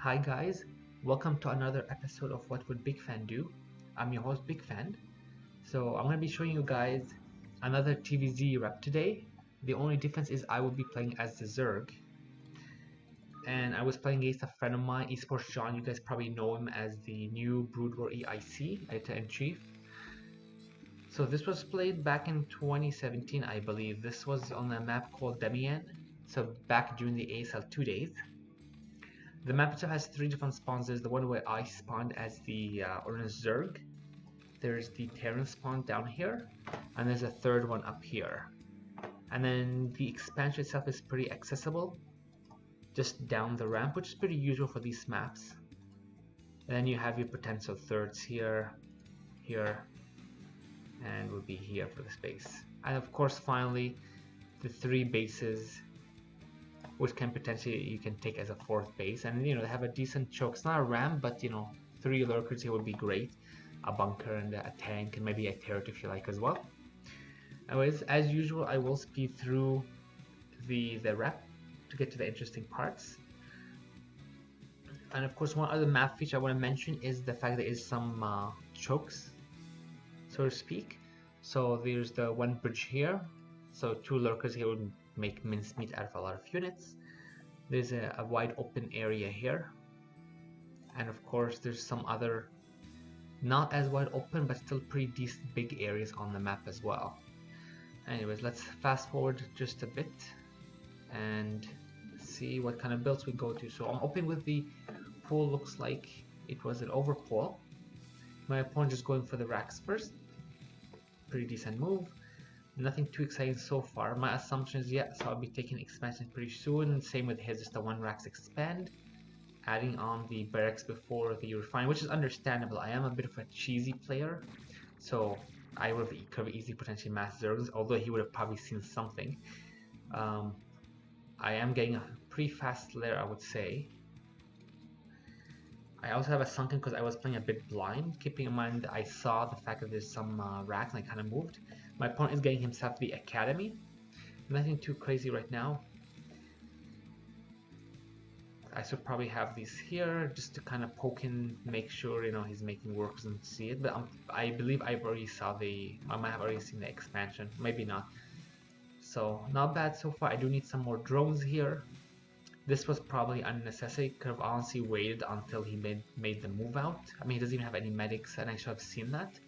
Hi guys, welcome to another episode of What Would Bigfan Do? I'm your host Bigfan. So I'm going to be showing you guys another TVZ rep today. The only difference is I will be playing as the Zerg. And I was playing against a friend of mine, Esports John. You guys probably know him as the new Brood War EIC, Editor-in-Chief. So this was played back in 2017, I believe. This was on a map called Demian. So back during the ASL 2 days. The map itself has three different spawns. There's the one where I spawned as the Orange Zerg. There's the Terran spawn down here, and there's a third one up here. And then the expansion itself is pretty accessible, just down the ramp, which is pretty usual for these maps. And then you have your potential thirds here, here, and will be here for the space. And of course, finally, the three bases, which can potentially you can take as a fourth base, and they have a decent choke. It's not a ram, but three lurkers here would be great. A bunker and a tank and maybe a turret if you like as well. Anyways, as usual, I will speed through the rep to get to the interesting parts. And of course, one other map feature I want to mention is the fact there is some chokes, so to speak. So there's the one bridge here, so two lurkers here would make mincemeat out of a lot of units. There's a wide open area here, and of course there's some other not as wide open but still pretty decent big areas on the map as well. Anyways, let's fast forward just a bit and see what kind of builds we go to. So I'm opening with the pool. Looks like it was an overpull. My opponent just going for the racks first. Pretty decent move. Nothing too exciting so far. My assumption is so I'll be taking expansion pretty soon. Same with his, just the one racks expand. Adding on the barracks before the refine, which is understandable. I am a bit of a cheesy player, so I could have easily potentially mass Zergs, although he would have probably seen something. I am getting a pretty fast layer, I would say. I also have a sunken because I was playing a bit blind, keeping in mind that I saw the fact that there's some racks and I kind of moved. My opponent is getting himself the academy. Nothing too crazy right now. I should probably have these here just to kind of poke and make sure he's making works and see it. But I believe I might have already seen the expansion, maybe not. So not bad so far. I do need some more drones here. This was probably unnecessary. Could have honestly waited until he made the move out. I mean, he doesn't even have any medics, and I should have seen that.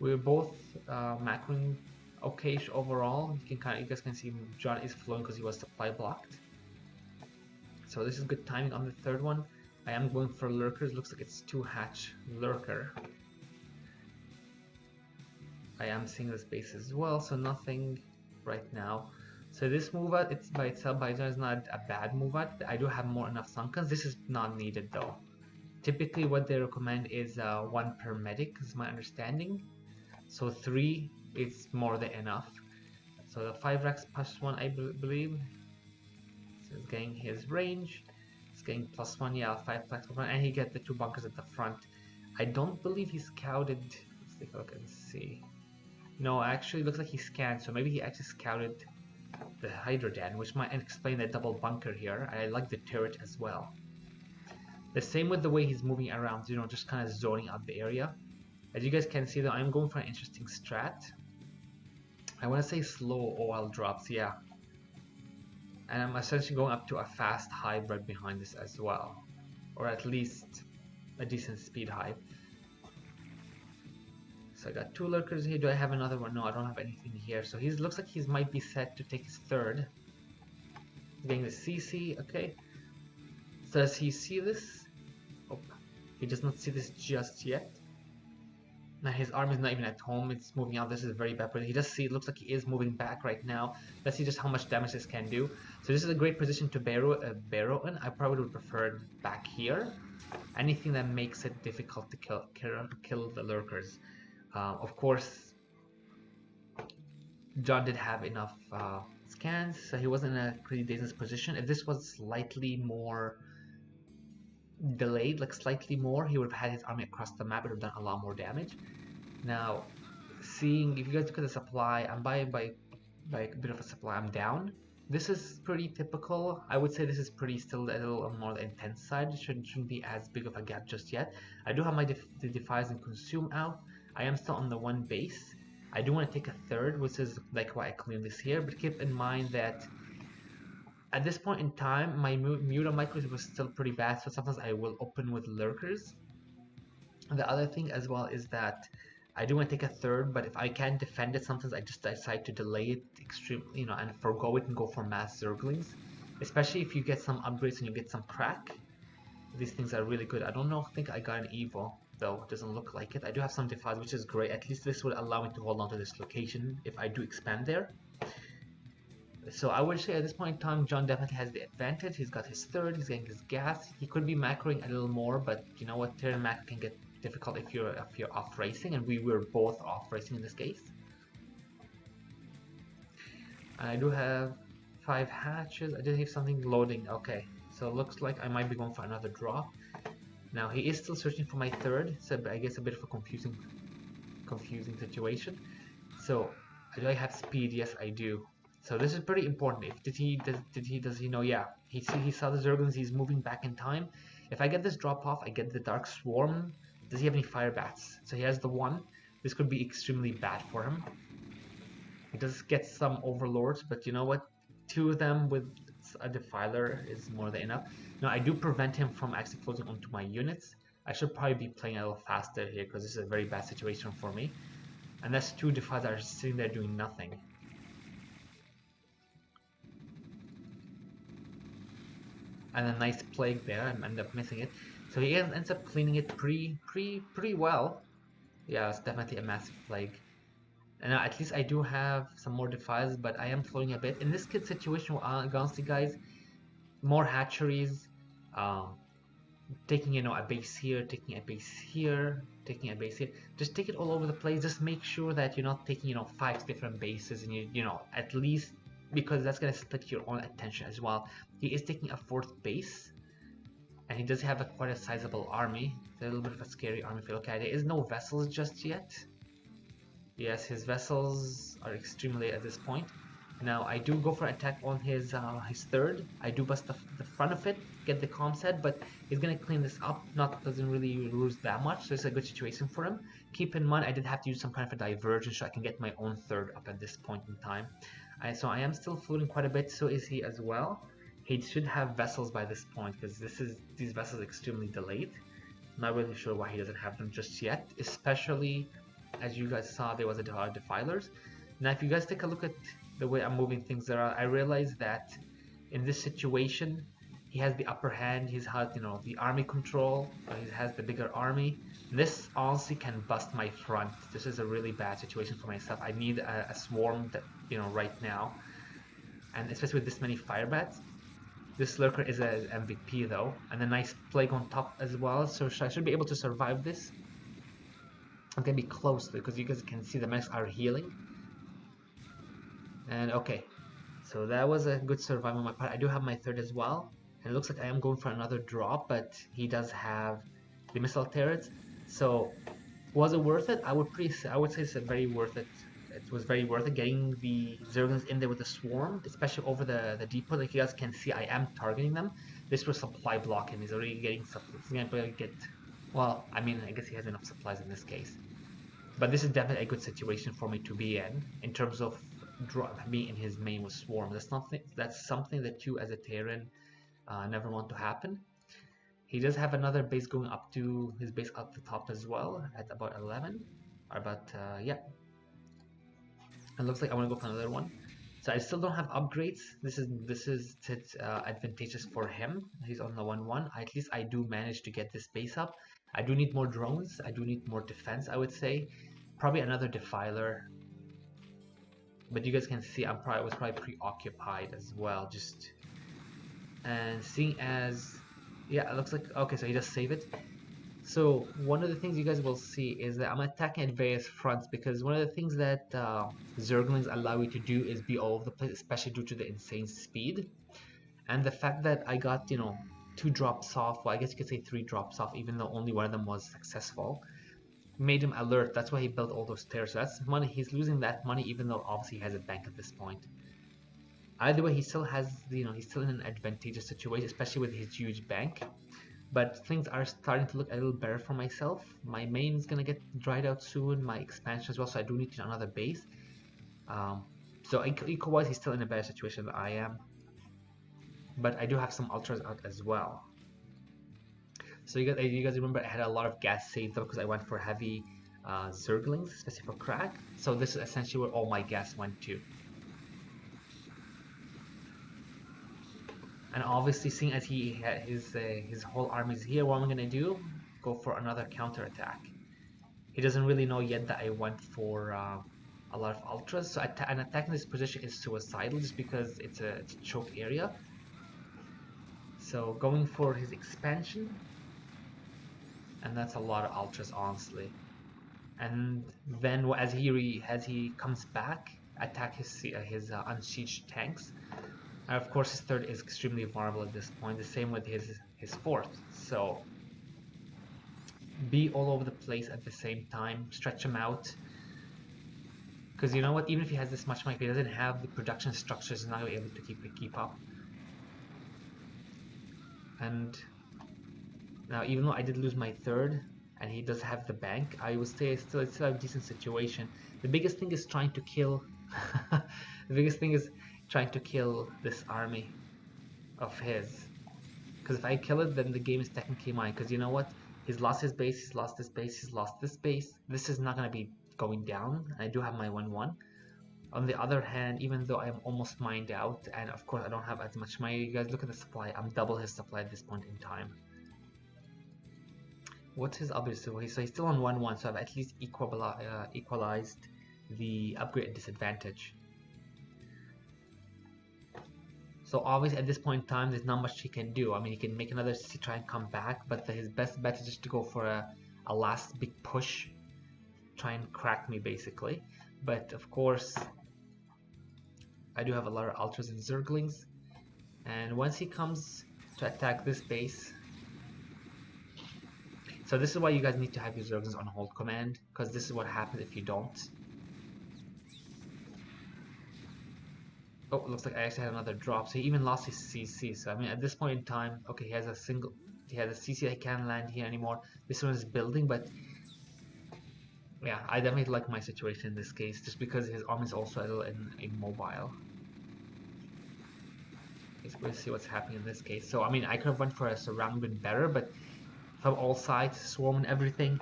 We're both macroing okay-ish overall. You guys can see John is flowing because he was supply blocked. So this is good timing on the third one. I am going for lurkers. Looks like it's 2-hatch lurker. I am seeing this base as well, so nothing right now. So this move out, it's by itself is not a bad move out. I do have more enough sunkens. This is not needed though. Typically what they recommend is 1 per medic, is my understanding. So 3 is more than enough. So the 5 racks plus 1, I believe. So he's getting his range. He's getting +1, yeah, 5 plus 1, and he gets the 2 bunkers at the front. I don't believe he scouted. Let's take a look and see. No, actually, it looks like he scanned. So maybe he actually scouted the Hydrodan, which might explain the double bunker here. I like the turret as well. The same with the way he's moving around, just kind of zoning out the area. As you guys can see though, I'm going for an interesting strat. I want to say slow OL drops, yeah. And I'm essentially going up to a fast hive right behind this as well. Or at least a decent speed hive. So I got 2 lurkers here. Do I have another one? No, I don't have anything here. So he looks like he might be set to take his third. He's getting the CC, okay. So does he see this? Oh, he does not see this just yet. Now his army is not even at home, it's moving out. This is very bad, but he does see, it looks like he is moving back right now. Let's see just how much damage this can do. So this is a great position to barrow in. I probably would prefer back here. Anything that makes it difficult to kill the lurkers. Of course, John did have enough scans, so he wasn't in a pretty dangerous position. If this was slightly more delayed, like slightly more, he would have had his army across the map. It would have done a lot more damage. Now, seeing if you guys look at the supply, I'm by a bit of a supply. I'm down. This is pretty typical. I would say this is pretty still a little on more the intense side. It shouldn't be as big of a gap just yet. I do have my the Defies and Consume out. I am still on the one base. I do want to take a third, which is like why I claim this here, but keep in mind that at this point in time, my Muta micros was still pretty bad, so sometimes I will open with lurkers. The other thing as well is that I do want to take a third, but if I can't defend it, sometimes I just decide to delay it extremely, and forgo it and go for mass Zerglings. Especially if you get some upgrades and you get some crack. These things are really good. I don't know, I think I got an Evo, though it doesn't look like it. I do have some Defies, which is great. At least this would allow me to hold on to this location if I do expand there. So I would say at this point in time, John definitely has the advantage. He's got his third, he's getting his gas. He could be macroing a little more, but you know what, Terran macro can get difficult if you're off racing, and we were both off racing in this case. And I do have 5 hatches. I did have something loading. Okay, so it looks like I might be going for another drop. Now he is still searching for my third, so I guess a bit of a confusing situation. So do I have speed? Yes, I do. So this is pretty important. If does he know? Yeah, he saw the Zerglings. He's moving back in time. If I get this drop off, I get the Dark Swarm. Does he have any fire bats? So he has the one. This could be extremely bad for him. He does get some overlords, but you know what? 2 of them with a defiler is more than enough. Now I do prevent him from actually closing onto my units. I should probably be playing a little faster here because this is a very bad situation for me. And that's 2 defilers that are sitting there doing nothing. And a nice plague there. I end up missing it. So he ends up cleaning it pretty well. Yeah, it's definitely a massive plague. And at least I do have some more defiles, but I am floating a bit. In this kid situation, honestly guys, more hatcheries, taking a base here, taking a base here, taking a base here. Just take it all over the place. Just make sure that you're not taking 5 different bases, and you at least, because that's gonna split your own attention as well. He is taking a 4th base, and he does have quite a sizable army. It's a little bit of a scary army if you look at it. There is no vessels just yet. Yes, his vessels are extremely late at this point. Now I do go for an attack on his third. I do bust the front of it, get the comms head, but he's gonna clean this up. Doesn't really lose that much, so it's a good situation for him. Keep in mind I did have to use some kind of a divergence so I can get my own third up at this point in time. So I am still floating quite a bit. So is he as well. He should have vessels by this point because these vessels are extremely delayed. Not really sure why he doesn't have them just yet, especially as you guys saw there was a defilers. Now if you guys take a look at the way I'm moving things around, I realize that in this situation he has the upper hand. He's had the army control, he has the bigger army. This honestly can bust my front. This is a really bad situation for myself. I need a swarm that right now, and especially with this many fire bats. This lurker is an MVP though, and a nice plague on top as well, so I should be able to survive this. I'm gonna be close because you guys can see the mechs are healing. And okay, so that was a good survival on my part. I do have my third as well, and it looks like I am going for another drop, but he does have the missile turrets. So was it worth it? I would say it's very worth it. It was very worth it getting the Zerglings in there with the swarm, especially over the depot. Like you guys can see, I am targeting them. This was supply block, and he's already getting supplies. He's gonna get, well, I mean, I guess he has enough supplies in this case. But this is definitely a good situation for me to be in terms of being in his main with swarm. That's something that you as a Terran never want to happen. He does have another base going up to his base up the top as well at about 11, or about yeah. It looks like I want to go for another one. So I still don't have upgrades. This is advantageous for him. He's on the 1-1. At least I do manage to get this base up. I do need more drones. I do need more defense, I would say. Probably another defiler. But you guys can see I was probably preoccupied as well. And seeing as, yeah, it looks like, okay, so he just saved it. So one of the things you guys will see is that I'm attacking at various fronts, because one of the things that Zerglings allow you to do is be all over the place, especially due to the insane speed. And the fact that I got, 2 drops off, well, I guess you could say 3 drops off, even though only one of them was successful, made him alert. That's why he built all those stairs. So that's money. He's losing that money, even though obviously he has a bank at this point. Either way, he still has, he's still in an advantageous situation, especially with his huge bank. But things are starting to look a little better for myself. My main is gonna get dried out soon, my expansion as well, so I do need another base. So eco-wise, he's still in a better situation than I am. But I do have some ultras out as well. So you guys remember I had a lot of gas saved up because I went for heavy Zerglings, especially for crack. So this is essentially where all my gas went to. And obviously, seeing as he had his whole army is here, what I'm gonna do? Go for another counter attack. He doesn't really know yet that I went for a lot of ultras. So an attack in this position is suicidal, just because it's a choke area. So going for his expansion, and that's a lot of ultras, honestly. And then as he comes back, attack his unsieged tanks. And of course, his third is extremely vulnerable at this point. The same with his fourth. So be all over the place at the same time. Stretch him out. Because you know what? Even if he has this much money, if he doesn't have the production structures, he's not going to be able to keep up. And now, even though I did lose my third, and he does have the bank, I would say it's still a decent situation. The biggest thing is trying to kill. The biggest thing is trying to kill this army of his. Because if I kill it, then the game is technically mine. Because you know what? He's lost his base, he's lost this base, he's lost this base. This is not going to be going down. I do have my 1-1. On the other hand, even though I'm almost mined out, and of course I don't have as much money, you guys look at the supply. I'm double his supply at this point in time. What's his upgrade? So he's still on 1-1, so I've at least equalized the upgrade and disadvantage. So obviously at this point in time, there's not much he can do. I mean, he can make another CC, try and come back, but his best bet is just to go for a last big push, try and crack me basically. But of course, I do have a lot of ultras and zerglings, and once he comes to attack this base, so this is why you guys need to have your zerglings on hold command, because this is what happens if you don't. Oh, it looks like I actually had another drop. So he even lost his CC. So I mean, at this point in time, okay, he has a CC that can't land here anymore. This one is building, but yeah, I definitely like my situation in this case, just because his army is also a little immobile. Let's see what's happening in this case. So I mean, I could have went for a surround been better, but from all sides, swarm and everything,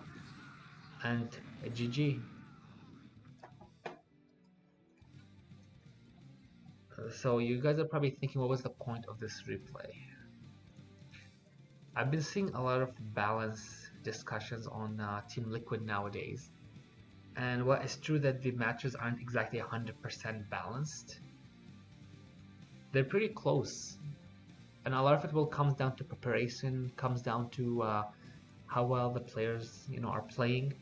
and a GG. So you guys are probably thinking, what was the point of this replay? I've been seeing a lot of balance discussions on Team Liquid nowadays, and while it's true that the matches aren't exactly 100% balanced, they're pretty close, and a lot of it will come down to preparation, comes down to how well the players are playing.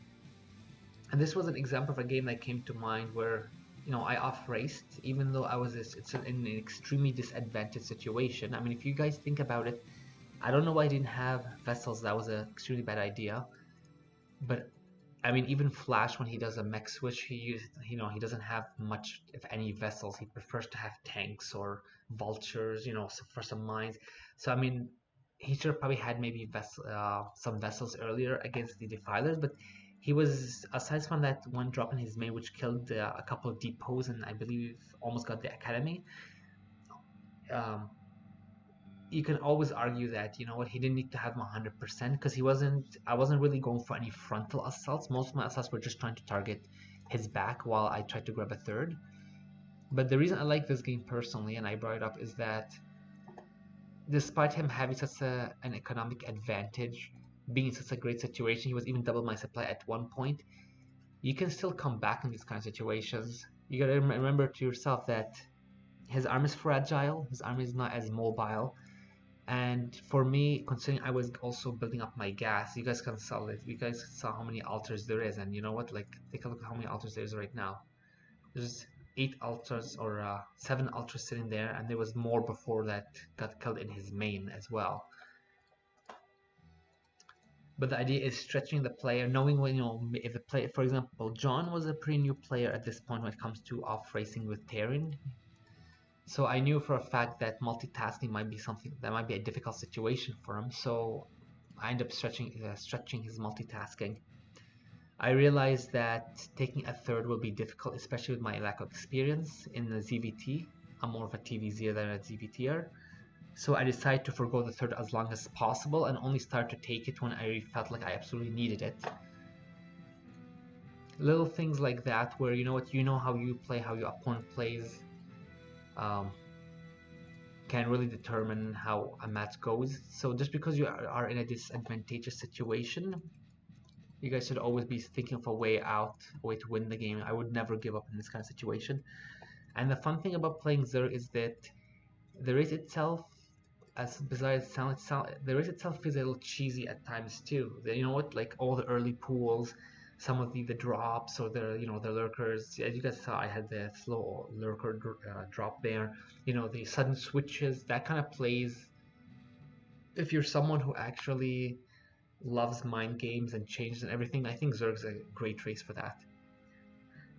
And this was an example of a game that came to mind where I off-raced, even though I was in an extremely disadvantaged situation. I mean, if you guys think about it, I don't know why I didn't have vessels. That was an extremely bad idea. But I mean, even Flash, when he does a mech switch, he doesn't have much, if any, vessels. He prefers to have tanks or vultures, for some mines. So I mean, he should have probably had maybe some vessels earlier against the Defilers, but he was, aside from that one drop in his main, which killed a couple of depots and I believe almost got the academy. You can always argue that he didn't need to have him 100% because I wasn't really going for any frontal assaults. Most of my assaults were just trying to target his back while I tried to grab a third. But the reason I like this game personally, and I brought it up, is that despite him having such an economic advantage, being in such a great situation, he was even double my supply at one point, you can still come back in these kind of situations. You gotta remember to yourself that his army is fragile, his army is not as mobile, and for me, considering I was also building up my gas, you guys can saw it. You guys saw how many altars there is, and you know what? Like, take a look at how many altars there is right now. There's 8 altars or 7 altars sitting there, and there was more before that got killed in his main as well. But the idea is stretching the player, knowing when if the player, for example, John was a pretty new player at this point when it comes to off racing with Terran. So I knew for a fact that multitasking might be something that might be a difficult situation for him. So I ended up stretching his multitasking. I realized that taking a third will be difficult, especially with my lack of experience in the ZVT. I'm more of a TVZer than a ZVTer. So I decided to forgo the third as long as possible and only start to take it when I felt like I absolutely needed it. Little things like that where you know what, you know how you play, how your opponent plays, um, can really determine how a match goes. So just because you are in a disadvantageous situation, you guys should always be thinking of a way out, a way to win the game. I would never give up in this kind of situation. And the fun thing about playing Zerg is that the race itself, as bizarre as it sounds, the race itself feels a little cheesy at times too. You know what? Like all the early pools, some of the drops or the lurkers. As you guys saw, I had the slow lurker drop there. You know, the sudden switches. That kind of plays. If you're someone who actually loves mind games and changes and everything, I think Zerg's a great race for that.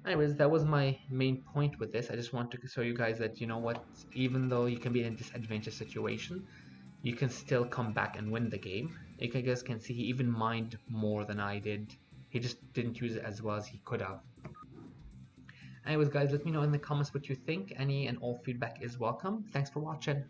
Anyways, that was my main point with this. I just want to show you guys that, you know what, even though you can be in a disadvantageous situation, you can still come back and win the game. You guys can see he even mined more than I did. He just didn't use it as well as he could have. Anyways, guys, let me know in the comments what you think. Any and all feedback is welcome. Thanks for watching.